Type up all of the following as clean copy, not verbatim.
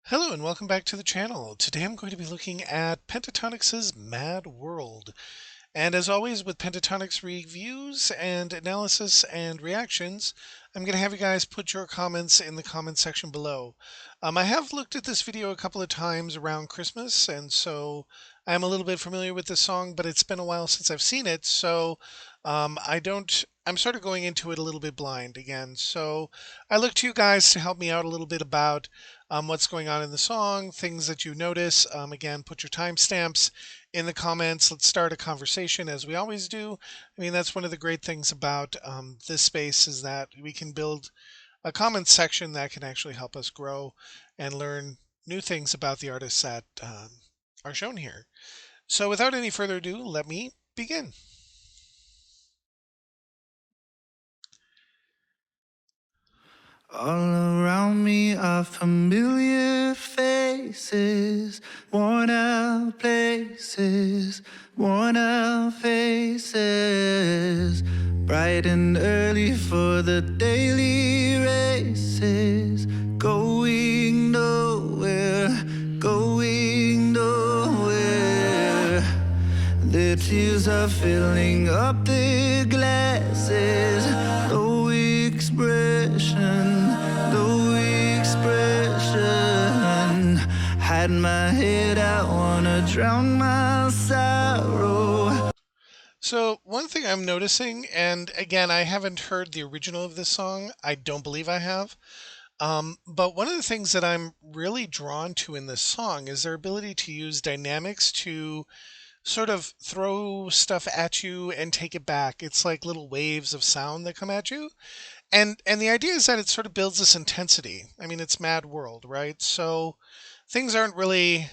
Hello and welcome back to the channel. Today I'm going to be looking at Pentatonix's Mad World. And as always with Pentatonix reviews and analysis and reactions, I'm going to have you guys put your comments in the comment section below. I have looked at this video a couple of times around Christmas, and so I'm a little bit familiar with this song, but it's been a while since I've seen it, so I'm sort of going into it a little bit blind again. So I look to you guys to help me out a little bit about what's going on in the song, things that you notice. Again, put your timestamps in the comments. Let's start a conversation as we always do. I mean, that's one of the great things about this space is that we can build a comment section that can actually help us grow and learn new things about the artists that are shown here. So without any further ado, let me begin. All around me are familiar faces, worn out places, worn out faces. Bright and early for the daily races, going nowhere, going nowhere. Their tears are filling up their glasses. No expression, no expression. Hide my head, I wanna drown my sorrow. So one thing I'm noticing, and again, I haven't heard the original of this song. I don't believe I have. But one of the things that I'm really drawn to in this song is their ability to use dynamics to sort of throw stuff at you and take it back. It's like little waves of sound that come at you. And the idea is that it sort of builds this intensity. I mean, it's Mad World, right? So things aren't really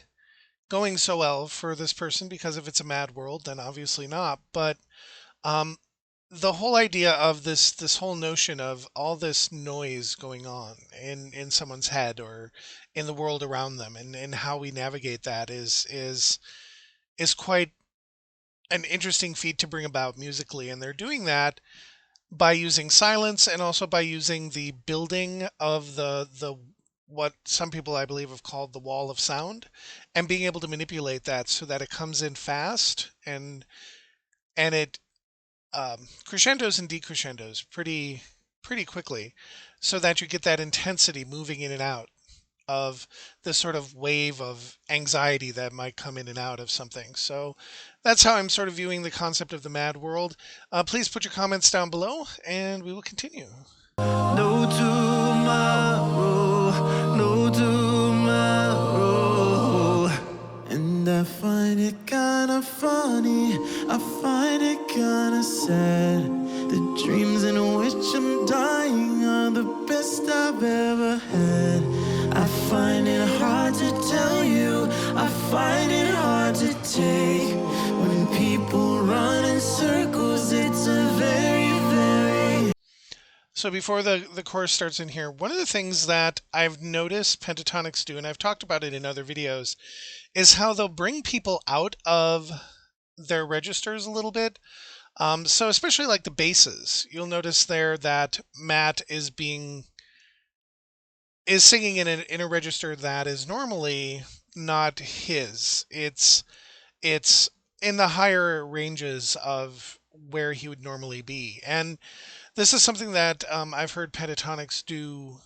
going so well for this person because if it's a mad world, then obviously not. But um, the whole idea of this whole notion of all this noise going on in someone's head or in the world around them, and how we navigate that is quite an interesting feat to bring about musically. And they're doing that by using silence and also by using the building of the what some people I believe have called the wall of sound, and being able to manipulate that so that it comes in fast and it crescendos and decrescendos pretty quickly, so that you get that intensity moving in and out of this sort of wave of anxiety that might come in and out of something. So that's how I'm sort of viewing the concept of the Mad World. Please put your comments down below and we will continue. No tomorrow, no tomorrow. And I find it kinda funny, I find it kinda sad. The dreams in which I'm dying are the best I've ever had. I find it hard to tell you, I find it hard to take. When people run in circles, it's a very, very... So before the chorus starts in here, one of the things that I've noticed Pentatonix do, and I've talked about it in other videos, is how they'll bring people out of their registers a little bit. So especially like the basses, you'll notice there that Matt is singing in a register that is normally not his. It's in the higher ranges of where he would normally be. And this is something that I've heard Pentatonix do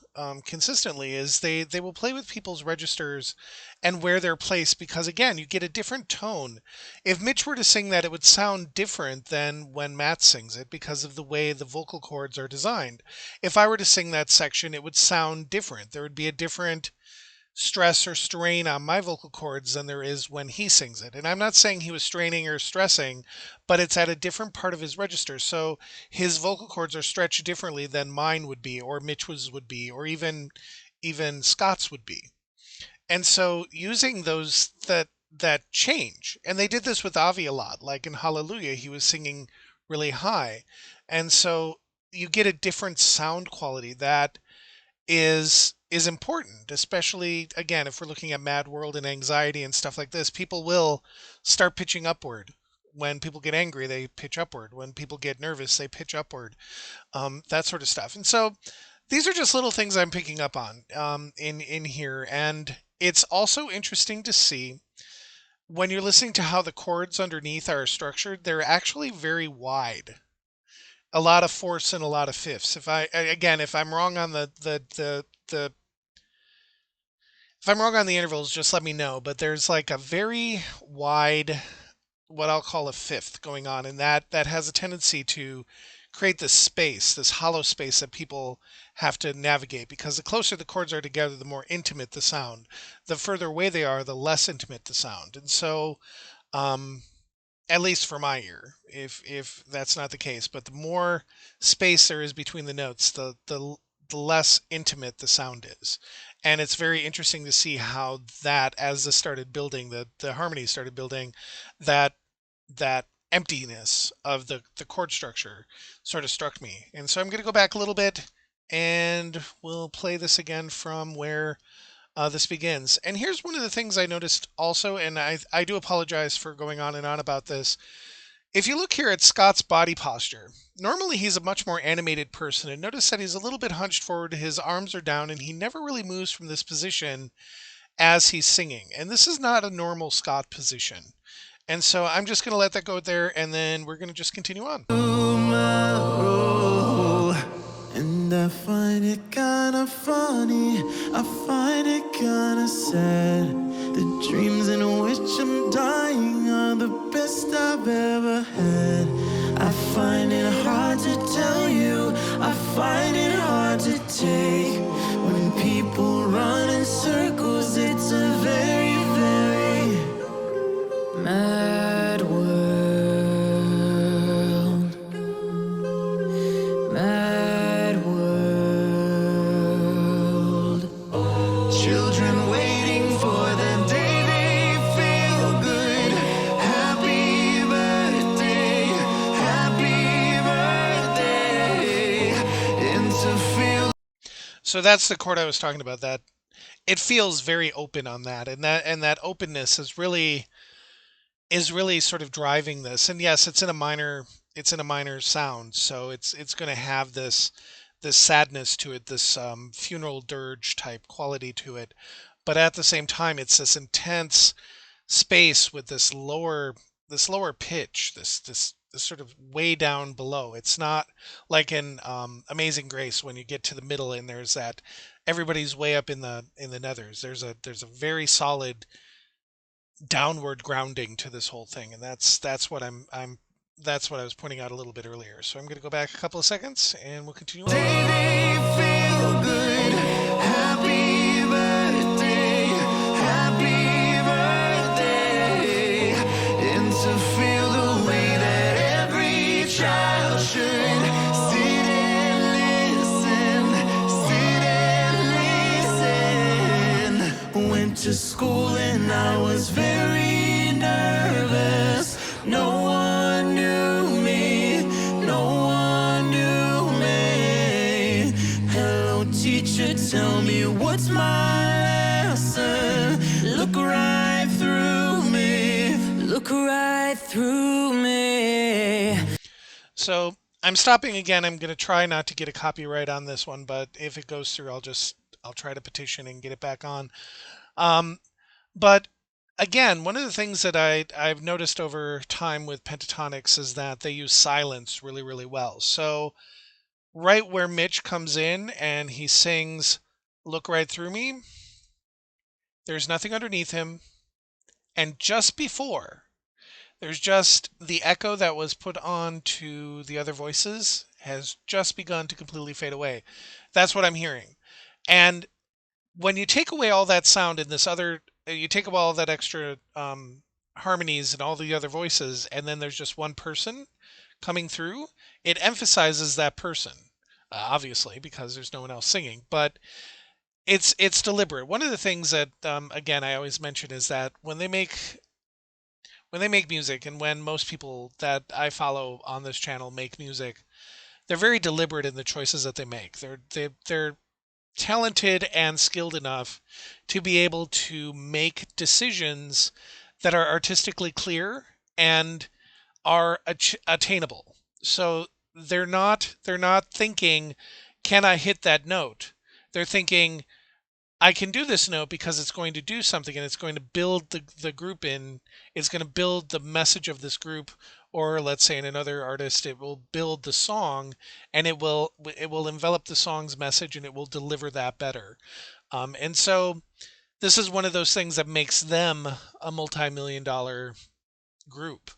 consistently, is they will play with people's registers and where they're placed, because again, you get a different tone. If Mitch were to sing that, it would sound different than when Matt sings it because of the way the vocal cords are designed. If I were to sing that section, it would sound different. There would be a different stress or strain on my vocal cords than there is when he sings it. And I'm not saying he was straining or stressing, but it's at a different part of his register. So his vocal cords are stretched differently than mine would be, or Mitch's would be, or even Scott's would be. And so using those that change, and they did this with Avi a lot, like in Hallelujah, he was singing really high. And so you get a different sound quality that is important, especially again if we're looking at Mad World and anxiety and stuff like this. People will start pitching upward When people get angry, they pitch upward. When people get nervous, they pitch upward. That sort of stuff. And so these are just little things I'm picking up on in here. And it's also interesting to see when you're listening to how the chords underneath are structured, they're actually very wide. A lot of fourths and a lot of fifths. If I'm wrong on the if I'm wrong on the intervals, just let me know. But there's like a very wide, what I'll call a fifth going on, and that has a tendency to create this space, this hollow space that people have to navigate, because the closer the chords are together, the more intimate the sound. The further away they are, the less intimate the sound. And so, um, at least for my ear, if that's not the case, but the more space there is between the notes, the less intimate the sound is. And it's very interesting to see how that, as this started building, the harmony started building, that that emptiness of the chord structure sort of struck me. And so I'm going to go back a little bit, and we'll play this again from where this begins. And here's one of the things I noticed also, and I do apologize for going on and on about this. If you look here at Scott's body posture, normally he's a much more animated person, and notice that he's a little bit hunched forward, his arms are down, and he never really moves from this position as he's singing. And this is not a normal Scott position. And so I'm just going to let that go there, and then we're going to just continue on. And I find it kinda funny, I find it kinda sad. The dreams in which I'm dying are the best I've ever had. I find it hard to tell you, I find it hard to take. When people run in circles, it's a very, very mad world. Mad world. Children waiting for the day they feel good. Happy birthday, happy birthday. And to feel. So that's the chord I was talking about. That it feels very open on that, and that openness is really sort of driving this. And yes, it's in a minor sound, so it's going to have this sadness to it, this funeral dirge type quality to it. But at the same time, it's this intense space with this lower pitch, this sort of way down below. It's not like in Amazing Grace when you get to the middle and there's that everybody's way up in the nethers. There's a very solid downward grounding to this whole thing, and that's what that's what I was pointing out a little bit earlier. So I'm going to go back a couple of seconds, and we'll continue on. They feel good. Happy birthday, happy birthday. And to feel the way that every child should sit and listen. Went to school and I was very nervous. No one knew me, no one knew me. Hello teacher, tell me what's my lesson. Look right through me, look right through me. So I'm stopping again. I'm going to try not to get a copyright on this one, but if it goes through, I'll try to petition and get it back on. But again, one of the things that I've noticed over time with pentatonics is that they use silence really, really well. So right where Mitch comes in and he sings, "Look right through me," there's nothing underneath him. And just before, there's just the echo that was put on to the other voices has just begun to completely fade away. That's what I'm hearing. And when you take away all that sound in this other, you take away all that extra harmonies and all the other voices, and then there's just one person coming through, it emphasizes that person, obviously, because there's no one else singing. But it's deliberate. One of the things that, again, I always mention is that when they make music, and when most people that I follow on this channel make music, they're very deliberate in the choices that they make. They're talented and skilled enough to be able to make decisions that are artistically clear and are attainable. So they're not thinking, can I hit that note? They're thinking, I can do this note because it's going to do something, and it's going to build the group in. It's going to build the message of this group, or let's say in another artist, it will build the song, and it will envelop the song's message, and it will deliver that better. And so this is one of those things that makes them a multi-million dollar group,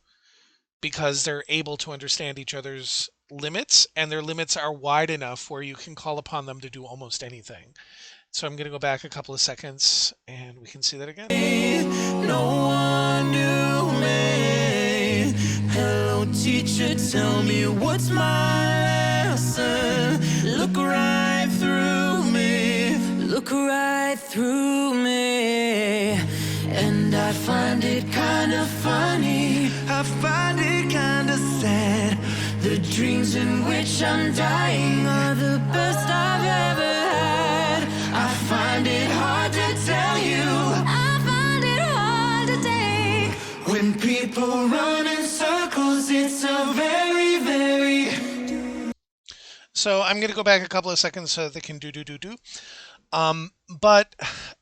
because they're able to understand each other's limits, and their limits are wide enough where you can call upon them to do almost anything. So I'm going to go back a couple of seconds and we can see that again. No one knew me. Hello, teacher, tell me what's my lesson. Look right through me. Look right through me. And I find it kind of funny. I find it kind of sad. The dreams in which I'm dying are the best I've ever had. I find it hard to tell you. I find it hard to take. When people run in circles, it's a very, very. So I'm going to go back a couple of seconds so they can do. But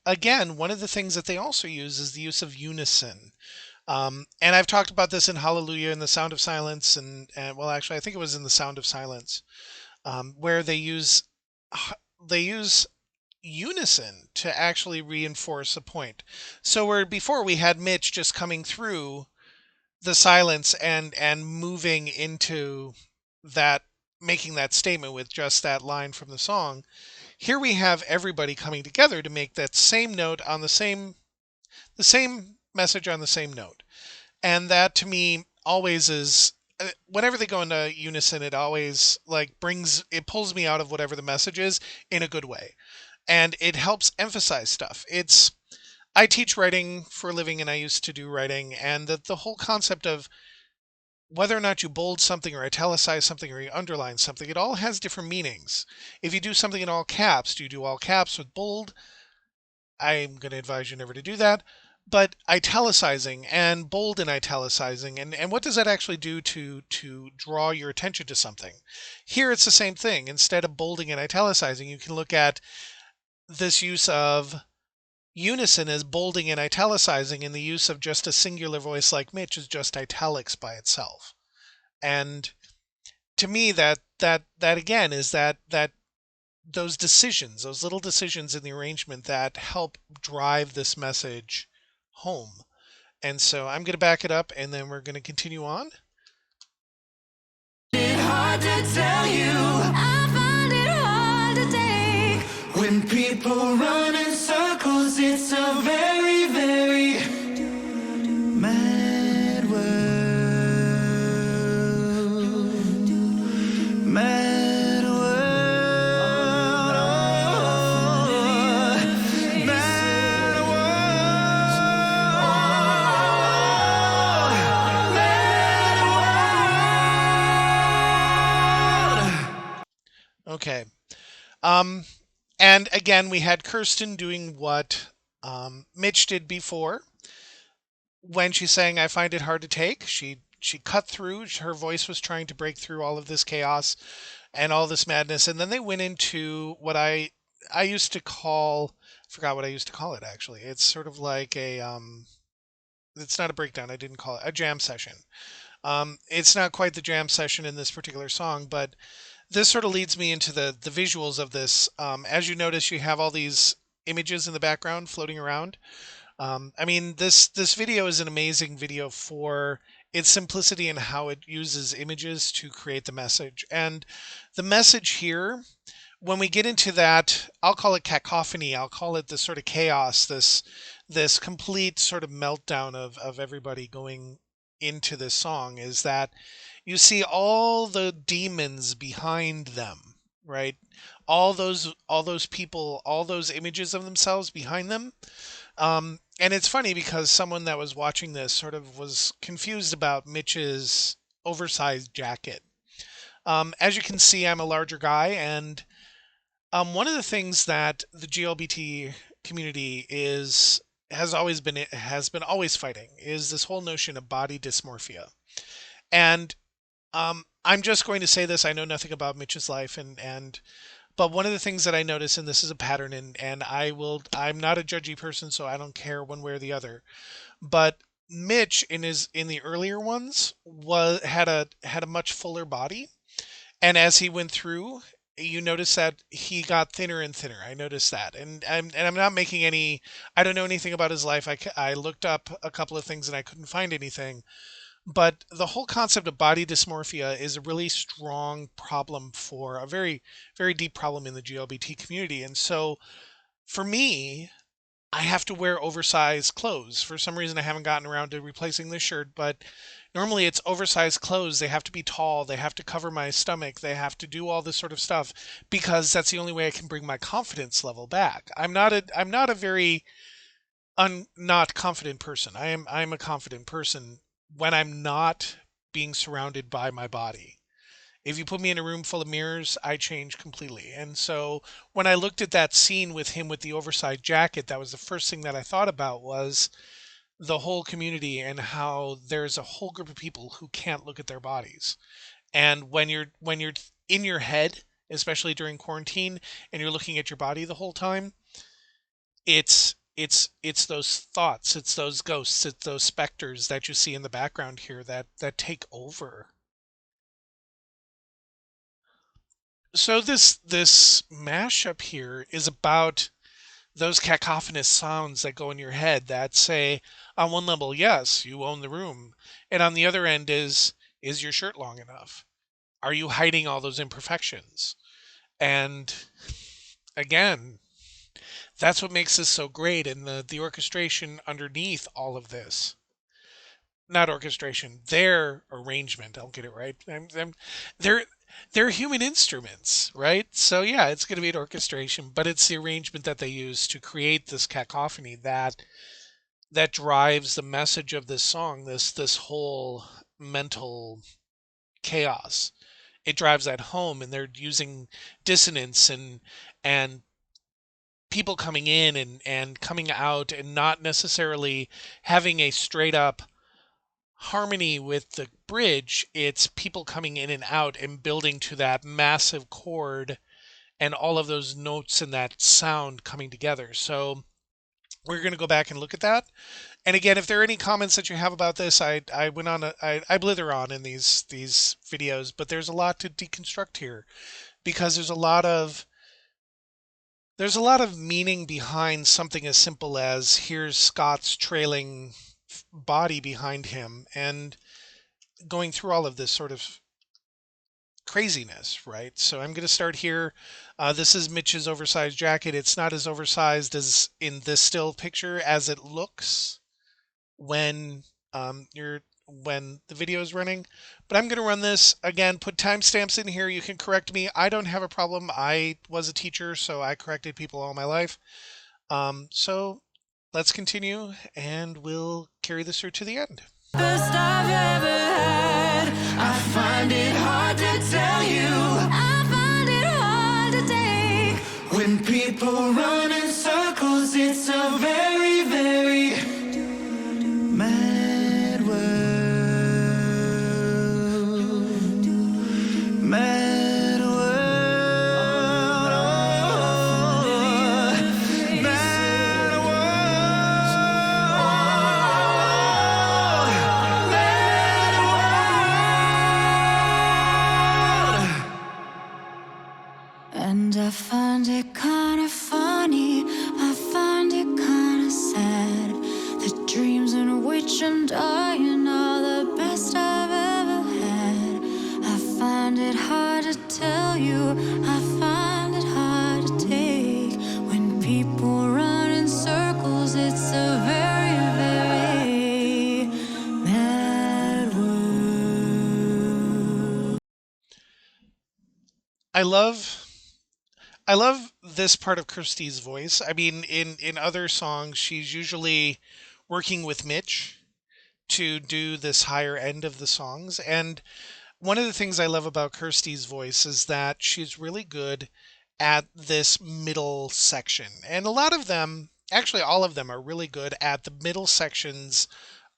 again, one of the things that they also use is the use of unison. And I've talked about this in Hallelujah and the Sound of Silence, and well, actually, I think it was in the Sound of Silence, where they use unison to actually reinforce a point. So where before we had Mitch just coming through the silence and moving into that, making that statement with just that line from the song, here we have everybody coming together to make that same note on the same message on the same note. And that to me always is, whenever they go into unison, it always pulls me out of whatever the message is in a good way, and it helps emphasize stuff. I teach writing for a living, and I used to do writing, and the whole concept of whether or not you bold something or italicize something or you underline something, it all has different meanings. If you do something in all caps, do you do all caps with bold? I'm going to advise you never to do that. But italicizing and bold and italicizing, and what does that actually do to draw your attention to something? Here it's the same thing. Instead of bolding and italicizing, you can look at this use of unison as bolding and italicizing, and the use of just a singular voice like Mitch is just italics by itself. And to me, that again is that those decisions, those little decisions in the arrangement that help drive this message home. And so I'm going to back it up, and then we're going to continue on. It's hard to tell you. I find it hard to take. When people run in circles, it's a very, very mad world. Mad world. Mad world. Okay. And again, we had Kirsten doing what Mitch did before. When she's saying, I find it hard to take, she cut through. Her voice was trying to break through all of this chaos and all this madness. And then they went into what I used to call, forgot what I used to call it actually. It's sort of like it's not a breakdown. I didn't call it a jam session. It's not quite the jam session in this particular song, but this sort of leads me into the visuals of this. As you notice, you have all these images in the background floating around. I mean, this video is an amazing video for its simplicity and how it uses images to create the message. And the message here, when we get into that, I'll call it cacophony. I'll call it this sort of chaos, this complete sort of meltdown of everybody going into this song, is that you see all the demons behind them, right? All those people, all those images of themselves behind them. And it's funny because someone that was watching this sort of was confused about Mitch's oversized jacket. As you can see, I'm a larger guy, and one of the things that the GLBT community has been always fighting is this whole notion of body dysmorphia. And I'm just going to say this. I know nothing about Mitch's life, but one of the things that I notice, and this is a pattern, and I'm not a judgy person, so I don't care one way or the other. But Mitch in the earlier ones had a much fuller body, and as he went through, you notice that he got thinner and thinner. I noticed that, and I'm not making any. I don't know anything about his life. I looked up a couple of things and I couldn't find anything. But the whole concept of body dysmorphia is a really strong problem for a very, very deep problem in the GLBT community. And so for me, I have to wear oversized clothes. For some reason, I haven't gotten around to replacing this shirt, but normally it's oversized clothes. They have to be tall. They have to cover my stomach. They have to do all this sort of stuff because that's the only way I can bring my confidence level back. I'm not a very not confident person. I'm a confident person when I'm not being surrounded by my body. If you put me in a room full of mirrors, I change completely. And so when I looked at that scene with him with the oversized jacket, that was the first thing that I thought about was the whole community and how there's a whole group of people who can't look at their bodies. And when you're in your head, especially during quarantine, and you're looking at your body the whole time, it's those thoughts, it's those ghosts, it's those specters that you see in the background here that take over. So this mashup here is about those cacophonous sounds that go in your head that say, on one level, yes, you own the room, and on the other end is your shirt long enough? Are you hiding all those imperfections? And again, that's what makes this so great, and the orchestration underneath all of this. Not orchestration, their arrangement. I'll get it right. They're they're human instruments, right? So yeah, it's going to be an orchestration, but it's the arrangement that they use to create this cacophony that drives the message of this song. This whole mental chaos. It drives that home, and they're using dissonance and people coming in and coming out and not necessarily having a straight up harmony with the bridge. It's people coming in and out and building to that massive chord and all of those notes and that sound coming together. So we're going to go back and look at that. And again, if there are any comments that you have about this, I went on I blither on in these videos, but there's a lot to deconstruct here because there's a lot of meaning behind something as simple as here's Scott's trailing body behind him and going through all of this sort of craziness, right? So I'm going to start here. This is Mitch's oversized jacket. It's not as oversized as in this still picture as it looks when when the video is running. But I'm going to run this again. Put timestamps in here. You can correct me. I don't have a problem. I was a teacher, so I corrected people all my life. So let's continue, and we'll carry this through to the end. Best I've ever had. I find it hard to tell you. I find it hard to take. When people run in circles, it's a very, very mad world. Mad world. Mad world. And I find it kind of funny, I find it kind of sad. The dreams in which I'm dying are the best I've ever had. I find it hard to tell you, I find it hard to take. When people run in circles, it's a very, very mad world. I love this part of Kirsty's voice. I mean, in other songs, she's usually working with Mitch to do this higher end of the songs. And one of the things I love about Kirsty's voice is that she's really good at this middle section. And a lot of them, actually all of them, are really good at the middle sections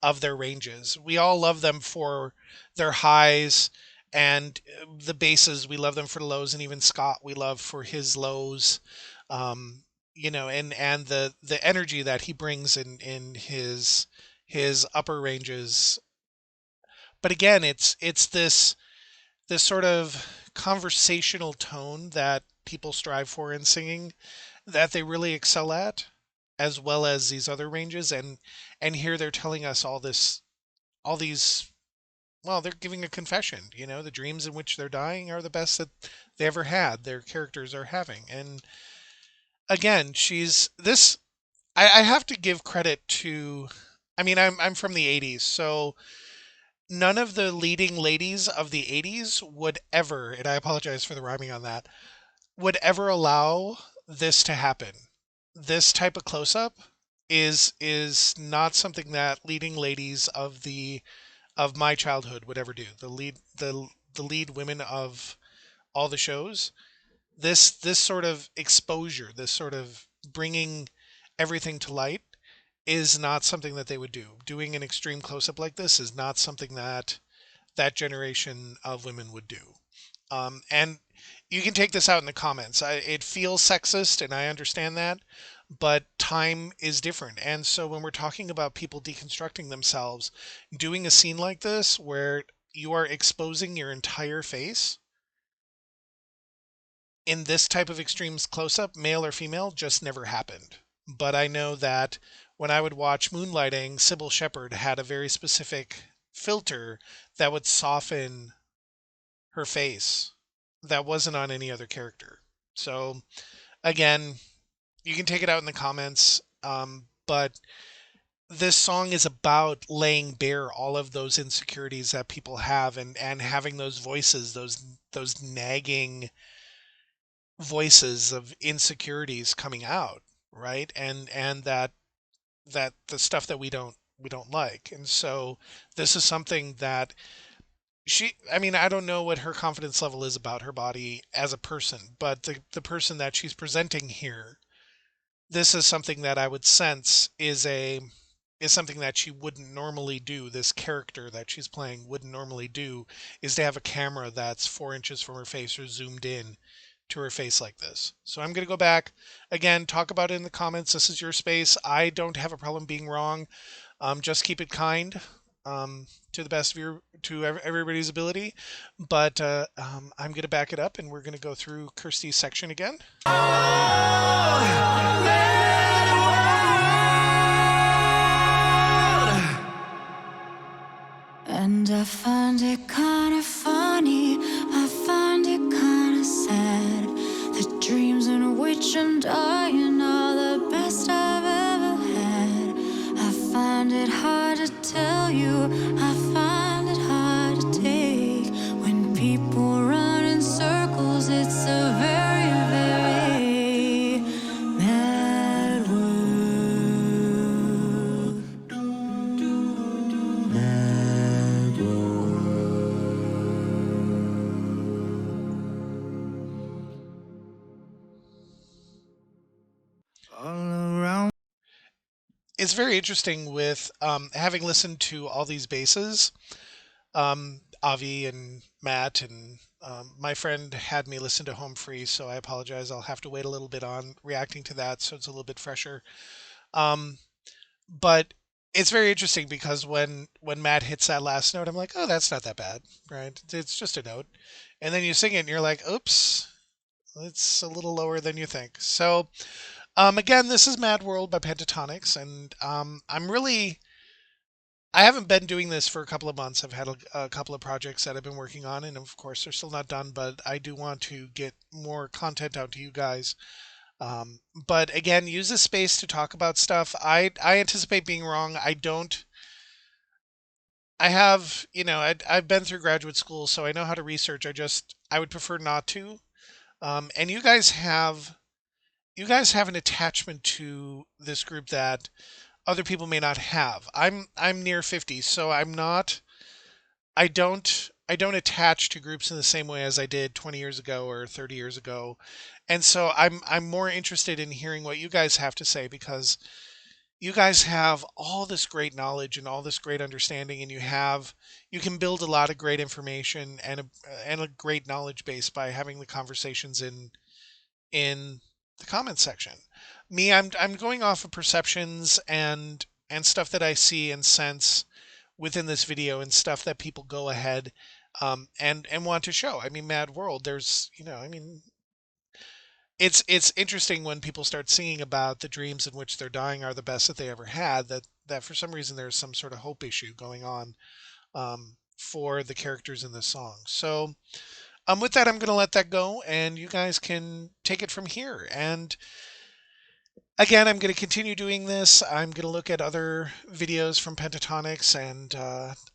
of their ranges. We all love them for their highs and the basses. We love them for the lows, and even Scott we love for his lows. Um, and the energy that he brings in his upper ranges. But again, it's this sort of conversational tone that people strive for in singing that they really excel at, as well as these other ranges. And here they're telling us all these, well, they're giving a confession. The dreams in which they're dying are the best that they ever had, their characters are having. And again, she's this I have to give credit to, I mean, I'm from the 80s, so none of the leading ladies of the 80s would ever, and I apologize for the rhyming on that, would ever allow this to happen. This type of close up is not something that leading ladies of my childhood would ever do. The lead women of all the shows. This sort of exposure, this sort of bringing everything to light is not something that they would do. Doing an extreme close up like this is not something that that generation of women would do. And you can take this out in the comments. It feels sexist, and I understand that, but time is different. And so when we're talking about people deconstructing themselves, doing a scene like this where you are exposing your entire face in this type of extremes close up, male or female, just never happened. But I know that when I would watch Moonlighting, Sybil Shepherd had a very specific filter that would soften her face that wasn't on any other character. So again, you can take it out in the comments, but this song is about laying bare all of those insecurities that people have, and having those voices, those nagging voices of insecurities coming out, right? And that the stuff that we don't like. And so this is something that I mean, I don't know what her confidence level is about her body as a person, but the person that she's presenting here, this is something that I would sense is something that she wouldn't normally do. This character that she's playing wouldn't normally do, is to have a camera that's 4 inches from her face or zoomed in to her face like this. So I'm going to go back again, talk about it in the comments. This is your space. I don't have a problem being wrong. Just keep it kind, to the best of everybody's ability. But I'm going to back it up, and we're going to go through Kirsty's section again. And I find it kind of funny, I find it kind of sad. The dreams in which I'm dying are the best I've ever had. I find it hard to tell you, I find it hard to take. When people run in circles, it's a very, very mad world. Mad all around. It's very interesting with having listened to all these basses, Avi and Matt, and my friend had me listen to Home Free, so I apologize. I'll have to wait a little bit on reacting to that, so it's a little bit fresher. Um, but it's very interesting because when Matt hits that last note, I'm like, oh, that's not that bad, right? It's just a note, and then you sing it, and you're like, oops, it's a little lower than you think. So again, this is Mad World by Pentatonics, and I haven't been doing this for a couple of months. I've had a couple of projects that I've been working on, and of course, they're still not done, but I do want to get more content out to you guys. But again, use this space to talk about stuff. I anticipate being wrong. I don't. I have, I've been through graduate school, so I know how to research. I would prefer not to. And you guys have an attachment to this group that other people may not have. I'm near 50, so I don't attach to groups in the same way as I did 20 years ago or 30 years ago. And so I'm more interested in hearing what you guys have to say, because you guys have all this great knowledge and all this great understanding, and you can build a lot of great information and a great knowledge base by having the conversations in the comments section. Me, I'm going off of perceptions and stuff that I see and sense within this video and stuff that people go ahead and want to show. I mean, Mad World, there's, I mean, it's interesting when people start singing about the dreams in which they're dying are the best that they ever had. That for some reason there's some sort of hope issue going on for the characters in this song. So with that, I'm going to let that go, and you guys can take it from here. And again, I'm going to continue doing this. I'm going to look at other videos from Pentatonics, and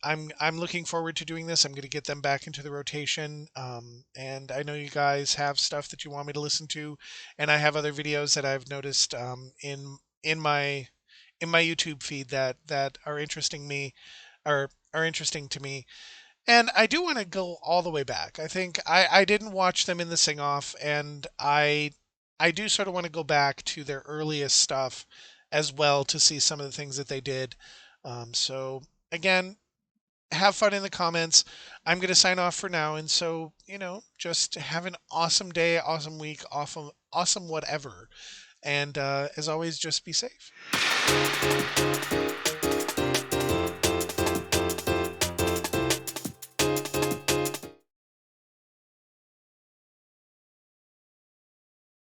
I'm looking forward to doing this. I'm going to get them back into the rotation, and I know you guys have stuff that you want me to listen to, and I have other videos that I've noticed in my YouTube feed that are interesting me, are interesting to me. And I do want to go all the way back. I think I didn't watch them in the sing off, and I do sort of want to go back to their earliest stuff as well to see some of the things that they did. So again, have fun in the comments. I'm going to sign off for now, and so just have an awesome day, awesome week, awesome whatever. And as always, just be safe.